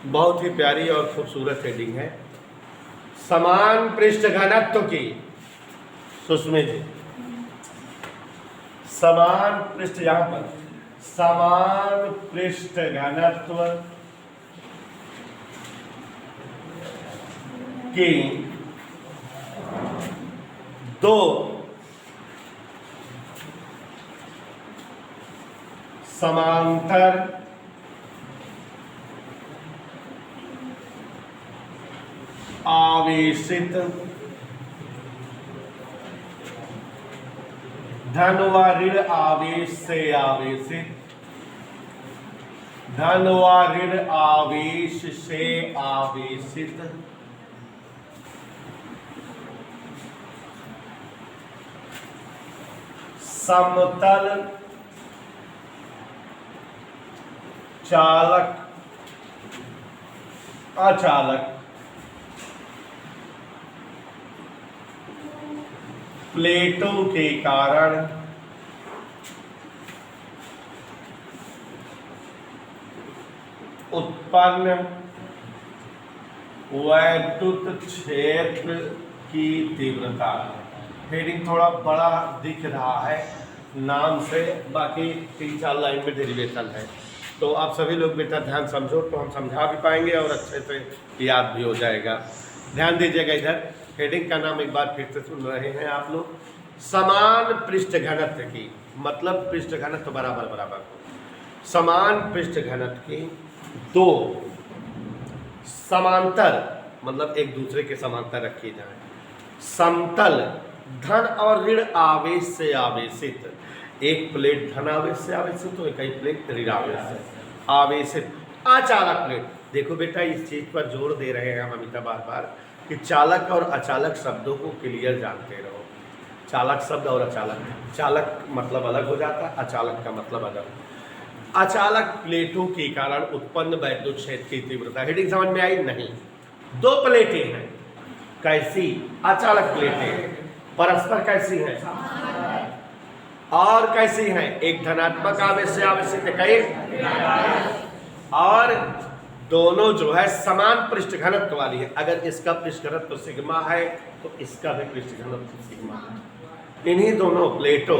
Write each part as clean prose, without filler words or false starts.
बहुत ही प्यारी और खूबसूरत हेडिंग है। समान पृष्ठ घनत्व की, सुस्मित जी, समान पृष्ठ, यहां पर समान पृष्ठ घनत्व की दो समांतर आवेशित धन व ऋण आवेश से आवेशित, धन व ऋण आवेश से आवेशित समतल चालक अचालक प्लेटों के कारण उत्पन्न वैद्युत क्षेत्र की तीव्रता। हेडिंग थोड़ा बड़ा दिख रहा है नाम से, बाकी 3-4 लाइन में डेरिवेशन है, तो आप सभी लोग बेटा ध्यान समझो तो हम समझा भी पाएंगे और अच्छे से याद भी हो जाएगा। ध्यान दीजिएगा इधर, हेडिंग का नाम एक बार फिर से सुन रहे हैं आप लोग। समान पृष्ठ घनत्व की, मतलब पृष्ठ घनत्व बराबर बराबर हो। समान पृष्ठ घनत्व की दो समांतर, मतलब एक दूसरे के समांतर रखी जाए, समतल धन और ऋण आवेश से आवेशित, एक प्लेट धन आवेश से आवेशित तो एक प्लेट ऋण आवेश से आवेशित अचालक प्लेट। देखो बेटा इस चीज पर जोर दे रहे हैं हम अमिता बार बार कि चालक और अचालक शब्दों को क्लियर जानते रहो। चालक शब्द और अचालक, चालक मतलब अलग हो जाता है, अचालक का मतलब अलग। अचालक प्लेटों के कारण उत्पन्न वैद्युत क्षेत्र की तीव्रता। हेडिंग समझ में आई? नहीं। दो प्लेटें हैं, कैसी? अचालक प्लेटें, परस्पर कैसी हैं? और कैसी हैं? एक धनात्मक आवेश से आवेशित है, कई, और दोनों जो है समान पृष्ठ घनत्व वाली है। अगर इसका पृष्ठ घनत्व सिग्मा है तो इसका भी पृष्ठ घनत्व सिग्मा है। इन्हीं दोनों प्लेटों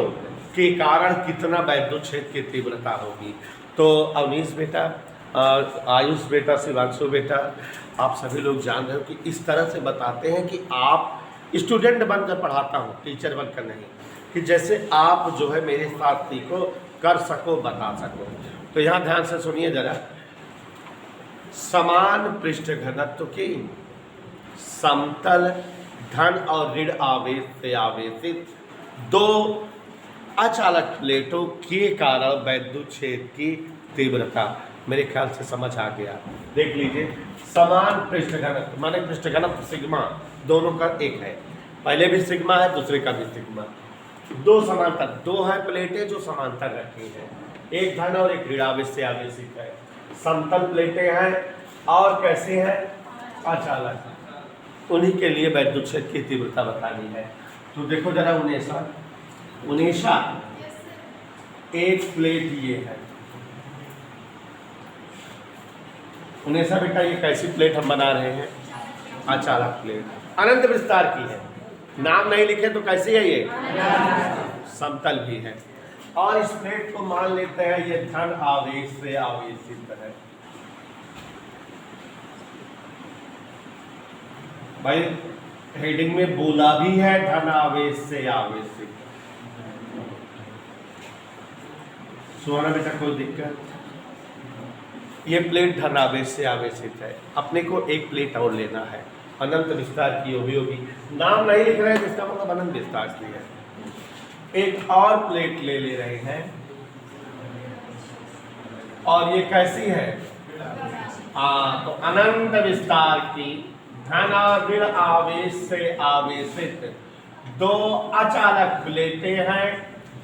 के कारण कितना वैद्युत क्षेत्र की तीव्रता होगी। तो अवनीश बेटा, आयुष बेटा, शिवांशु बेटा, आप सभी लोग जान रहे हो कि इस तरह से बताते हैं कि आप स्टूडेंट बनकर पढ़ाता हूँ, टीचर बनकर नहीं, कि जैसे आप जो है मेरे साथ सीखो, कर सको, बता सको। तो यहाँ ध्यान से सुनिए जरा। समान पृष्ठ घनत्व की समतल धन और ऋण आवेश से आवेशित दो अचालक प्लेटों के कारण वैद्युत क्षेत्र की तीव्रता। मेरे ख्याल से समझ आ गया। देख लीजिए, समान पृष्ठ घनत्व माने पृष्ठ घनत्व सिग्मा दोनों का एक है, पहले भी सिग्मा है, दूसरे का भी सिग्मा। दो समांतर, दो है प्लेटें जो समांतर रखी हैं, एक धन और एक ऋण आवेश से आवेशित है, समतल प्लेटें हैं और कैसी हैं? अचालक। उन्हीं के लिए वैद्युत क्षेत्र की तीव्रता बतानी है। तो देखो जरा उनेशा एक प्लेट ये है। उनेशा बेटा ये कैसी प्लेट हम बना रहे हैं? अचालक प्लेट, अनंत विस्तार की है। नाम नहीं लिखे तो कैसी है ये? समतल भी है। और इस प्लेट को मान लेते हैं ये धन आवेश से आवेशित है। भाई हेडिंग में बोला भी है धन आवेश से आवेशित। सुना बेटा, कोई दिक्कत? ये प्लेट धन आवेश से आवेशित है। अपने को एक प्लेट और लेना है, अनंत विस्तार की होगी। नाम नहीं लिख रहे हैं जिसका मतलब अनंत विस्तार की है। एक और प्लेट ले रहे हैं और ये कैसी है? तो अनंत विस्तार की धन और ऋण आवेश से आवेशित दो अचालक प्लेटें हैं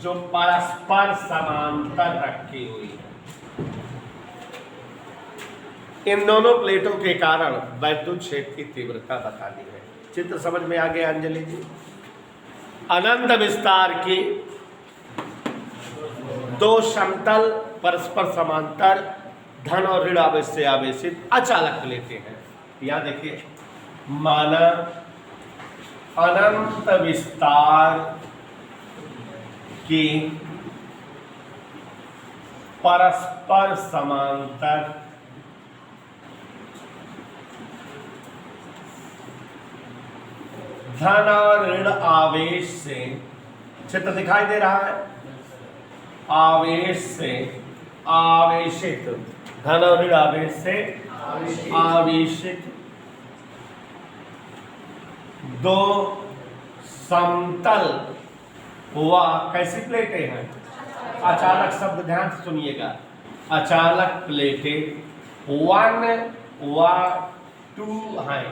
जो परस्पर समांतर रखी हुई है। इन दोनों प्लेटों के कारण वैद्युत क्षेत्र की तीव्रता बतानी है। चित्र समझ में आ गया अंजलि जी? अनंत विस्तार की दो समतल परस्पर समांतर धन और ऋण आवेश से आवेशित अचालक प्लेटें हैं। यहाँ देखिए, माना अनंत विस्तार की परस्पर समांतर धन और ऋण आवेश से, चित्र दिखाई दे रहा है, आवेश से आवेशित, धन और ऋण आवेश से आवेशित दो समतल व कैसी प्लेटें हैं? अचालक शब्द ध्यान से सुनिएगा, अचालक प्लेटें 1 व 2 हैं।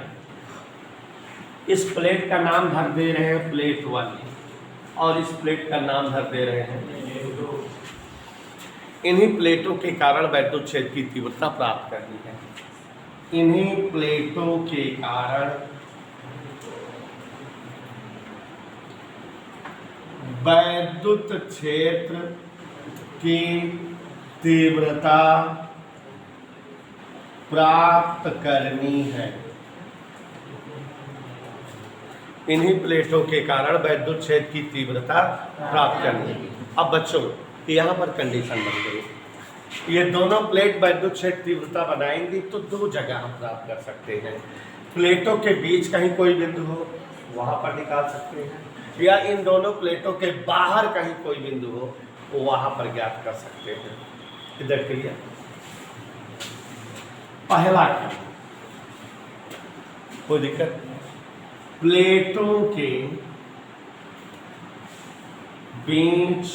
इस प्लेट का नाम धर दे रहे हैं प्लेट 1 और इस प्लेट का नाम धर दे रहे हैं प्लेट 2। इन्हीं प्लेटों के कारण वैद्युत क्षेत्र की तीव्रता प्राप्त करनी है। इन्हीं प्लेटों के कारण वैद्युत क्षेत्र की तीव्रता प्राप्त करनी है। इन्हीं प्लेटों के कारण वैद्युत क्षेत्र की तीव्रता प्राप्त करनी है। अब बच्चों, यहाँ पर कंडीशन बन गई, ये दोनों प्लेट वैद्युत क्षेत्र तीव्रता बनाएंगी तो दो जगह हम प्राप्त कर सकते हैं। प्लेटों के बीच कहीं कोई बिंदु हो वहां पर निकाल सकते हैं, या इन दोनों प्लेटों के बाहर कहीं कोई बिंदु हो वहां पर ज्ञात कर सकते हैं। इधर के लिए पहला क्या, कोई दिक्कत? प्लेटों के बीच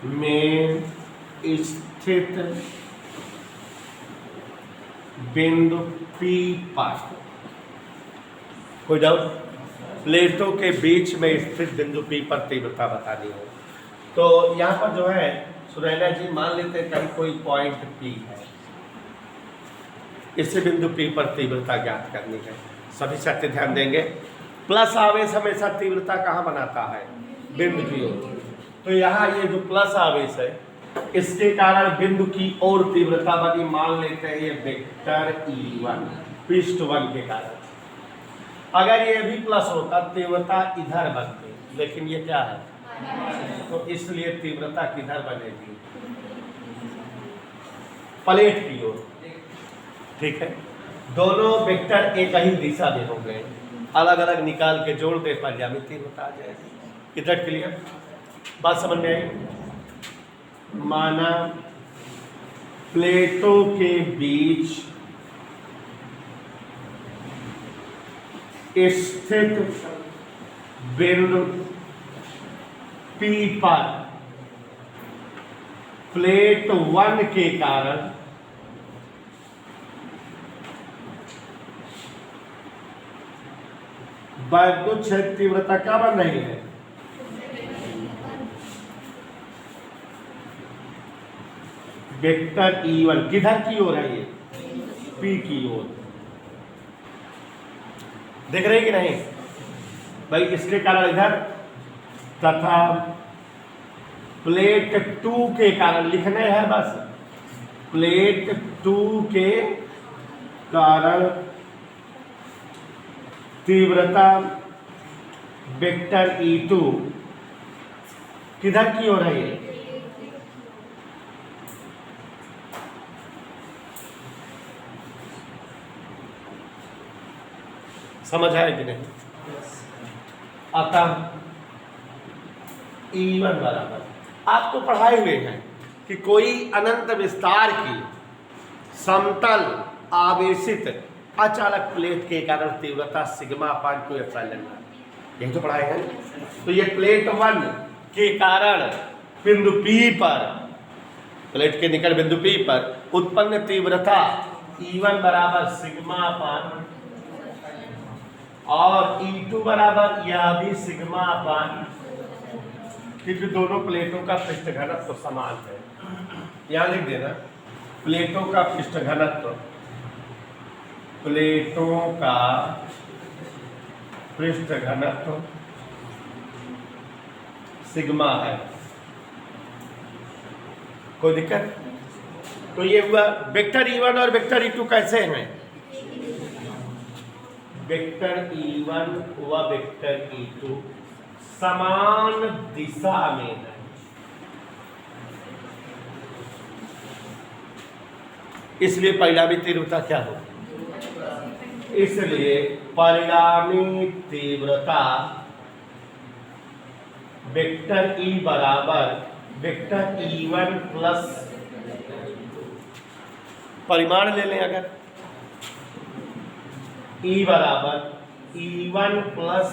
में स्थित बिंदु P पर, कोई डाउट? प्लेटों के बीच में स्थित बिंदु P पर तीव्रता बतानी हो तो यहाँ पर जो है सुनैना जी, मान लेते हैं कहीं कोई पॉइंट P है, इससे बिंदु P पर तीव्रता ज्ञात करनी है। सभी सत्य ध्यान देंगे, प्लस आवेश हमेशा तीव्रता कहाँ बनाता है? बिंदु की ओर। तो यहाँ ये जो प्लस आवेश है इसके कारण बिंदु की ओर तीव्रता बनी, मान लेते हैं ये वेक्टर E1 पृष्ठ 1 के कारण। अगर ये भी प्लस होता तीव्रता इधर बनती, लेकिन ये क्या है? तो इसलिए तीव्रता किधर बनेगी? प्लेट की ओर। ठीक है, दोनों वेक्टर एक ही दिशा में होंगे, अलग अलग निकाल के जोड़ दे पर ज्यामिति तीव्रता आ जाएगी। इधर क्लियर? बात समझ में आई? माना प्लेटों के बीच स्थित बिंदु P पर प्लेट 1 के कारण वैद्युत क्षेत्र तीव्रता क्या बन रही है? वेक्टर E1 किधर की ओर है? ये P की ओर। देख रहे कि नहीं भाई? इसके कारण इधर, तथा प्लेट 2 के कारण लिखने हैं बस, प्लेट 2 के कारण तीव्रता वेक्टर E2 किधर की ओर है? ये समझ आया कि नहीं? अतः E1 बराबर, आपको पढ़ाए हुए हैं कि कोई अनंत विस्तार की समतल आवेशित अचालक प्लेट के कारण तीव्रता सिग्मा अपान 2 एप्सिलॉन नॉट, यही तो पढ़ाए हैं। तो ये प्लेट 1 के कारण बिंदु P पर, प्लेट के निकट बिंदु P पर उत्पन्न तीव्रता E1 बराबर सिग्मा अपान, और E2 बराबर यह भी सिग्मा अपान, क्योंकि दोनों प्लेटों का पृष्ठ घनत्व तो समान है। यहाँ लिख देना, प्लेटों का पृष्ठ घनत्व, प्लेटों का पृष्ठ घनत्व सिग्मा है। कोई दिक्कत? तो ये हुआ वेक्टर E1 और वेक्टर E2 कैसे हैं? वेक्टर E1 व वेक्टर E2 समान दिशा में है। इसलिए परिणामी तीव्रता क्या होगी? इसलिए परिणामी तीव्रता वेक्टर E बराबर वेक्टर E1 प्लस, परिमाण ले लें अगर, E बराबर E1 प्लस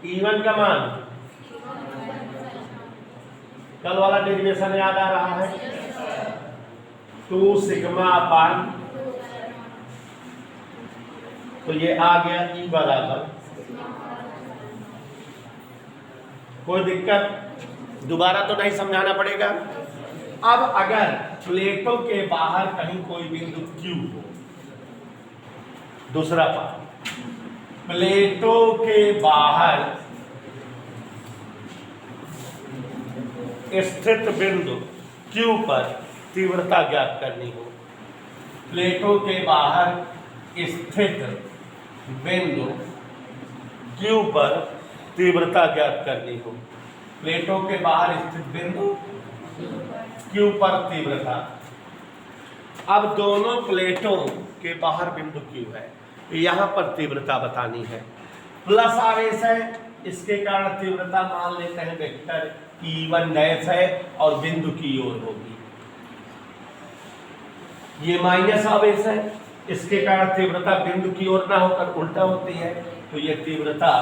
E1 का मान, कल वाला डेरिवेशन याद आ रहा है, 2 सिग्मा अपान, तो ये आ गया E बराबर, कोई दिक्कत? दोबारा तो नहीं समझाना पड़ेगा। अब अगर प्लेटों के बाहर कहीं कोई बिंदु Q हो, दूसरा पार्ट, प्लेटों के बाहर स्थित बिंदु Q पर तीव्रता ज्ञात करनी हो, प्लेटों के बाहर स्थित बिंदु Q पर तीव्रता ज्ञात करनी हो, प्लेटों के बाहर स्थित बिंदु Q पर तीव्रता। अब दोनों प्लेटों के बाहर बिंदु Q है, यहां पर तीव्रता बतानी है, प्लस आवेश है, इसके कारण तीव्रता मान लेते हैं वेक्टर E1 डैश है और बिंदु की ओर होगी। ये माइनस आवेश है, इसके कारण तीव्रता बिंदु की ओर ना होकर उल्टा होती है, तो ये तीव्रता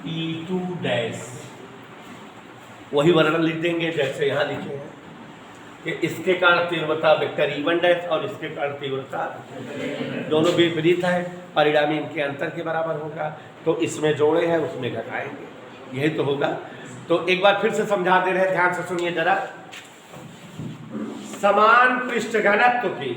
E2 डैश, वही वर्णन लिख देंगे जैसे यहां लिखे हैं कि इसके कारण तीव्रता वेक्टर E1 डैश और इसके कारण तीव्रता, दोनों विपरीत है, परिणामी इनके अंतर के बराबर होगा, तो इसमें जोड़े हैं उसमें घटाएंगे, यही तो होगा। तो एक बार फिर से समझा दे रहे, ध्यान से सुनिए जरा। समान पृष्ठ घनत्व की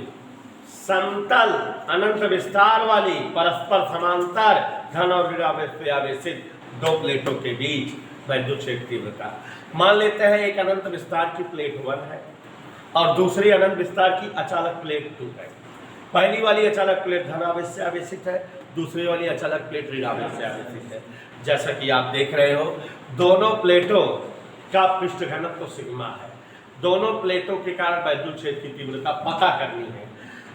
समतल अनंत विस्तार वाली परस्पर समांतर धन और ऋण आवेश से आवेशित दो प्लेटों के बीच वैद्युत क्षेत्र तीव्रता, मान लेते हैं एक अनंत विस्तार की प्लेट 1 है और दूसरी अनंत विस्तार की अचालक प्लेट 2 है। पहली वाली अचालक प्लेट धन आवेश से आवेशित है, दूसरी वाली अचालक प्लेट ऋण आवेश से आवेशित है। जैसा कि आप देख रहे हो, दोनों प्लेटों का पृष्ठ घनत्व सिग्मा है, दोनों प्लेटों के कारण वैद्युत क्षेत्र की तीव्रता पता करनी है।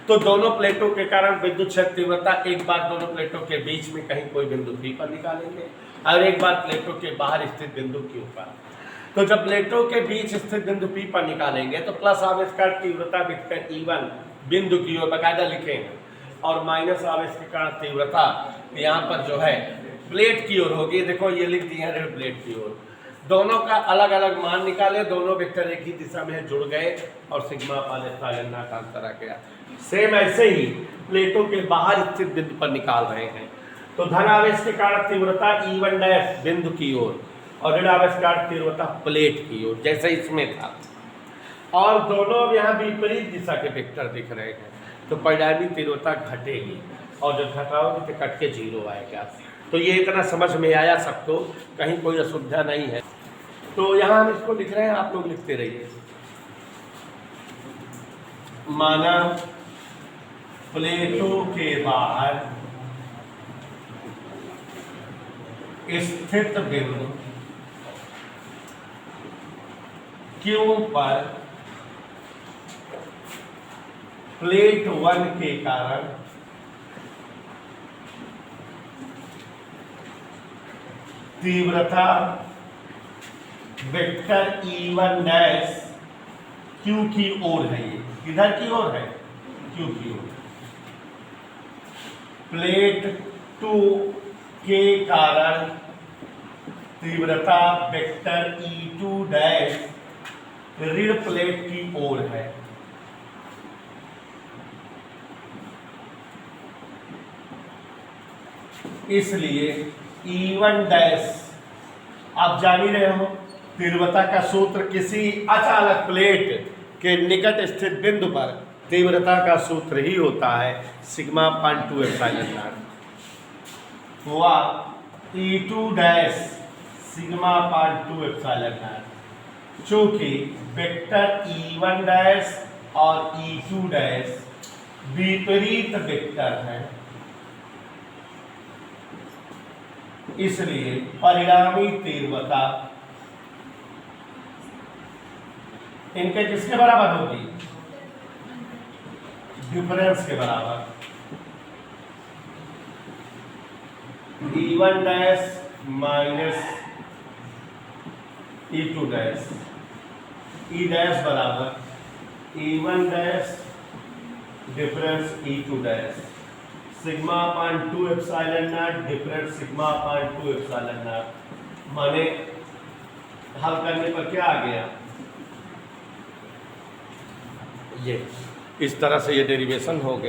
तो दोनों प्लेटों के कारण विद्युत क्षेत्र तीव्रता एक बार दोनों प्लेटों के बीच में कहीं कोई बिंदु P पर निकालेंगे और एक बार प्लेटों के बाहर स्थित बिंदु Q पर। तो जब प्लेटों के बीच स्थित बिंदु P पर निकालेंगे तो प्लस आवेश का तीव्रता वेक्टर E1 बिंदु की ओर बकायदा लिखेंगे और माइनस आवेश के कारण तीव्रता यहाँ पर जो है प्लेट की ओर होगी। देखो ये लिख दिया है प्लेट की ओर। दोनों का अलग अलग मान निकाले, दोनों वेक्टर एक ही दिशा में जुड़ गए और सिग्मा पाले साइलेंडा का अंतर आ गया। सेम ऐसे ही प्लेटों के बाहर स्थित बिंदु पर निकाल रहे हैं। तो धन आवेश के कारण तीव्रता E1 डैश बिंदु की ओर और ऋण आवेश के कारण तीव्रता प्लेट की ओर, जैसे इसमें था। और दोनों यहाँ विपरीत दिशा के वेक्टर दिख रहे हैं, तो परिणामी तीव्रता घटेगी और जब घटाओगे तो कट के 0 आएगा। तो ये इतना समझ में आया सबको, कहीं कोई असुविधा नहीं है। तो यहाँ हम इसको लिख रहे हैं, आप लोग लिखते रहिए। माना प्लेटों के बाहर स्थित बिंदु Q पर प्लेट 1 के कारण तीव्रता वेक्टर E1 डैश Q की ओर है। ये किधर की ओर है? Q की ओर। प्लेट 2 के कारण तीव्रता वेक्टर E2 डैश ऋण प्लेट की ओर है। इसलिए E1 डैश आप जान ही रहे हो, तीव्रता का सूत्र किसी अचालक प्लेट के निकट स्थित बिंदु पर तीव्रता का सूत्र ही होता है सिग्मा पान 2 एप्सिलॉन नॉट हुआ E2 डैश सिग्मा पान 2 एप्सिलॉन नॉट। चूंकि वेक्टर E1 डैश और E2 डैश विपरीत वेक्टर है, इसलिए परिणामी तीव्रता इनके किसके बराबर होगी? डिफरेंस के बराबर। E1 dash minus E2 dash, E dash बराबर E1 dash difference E2 dash, sigma upon 2 epsilon not difference sigma upon 2 epsilon not. माने हल करने पर क्या आ गया? ये इस तरह से ये डेरिवेशन हो गया।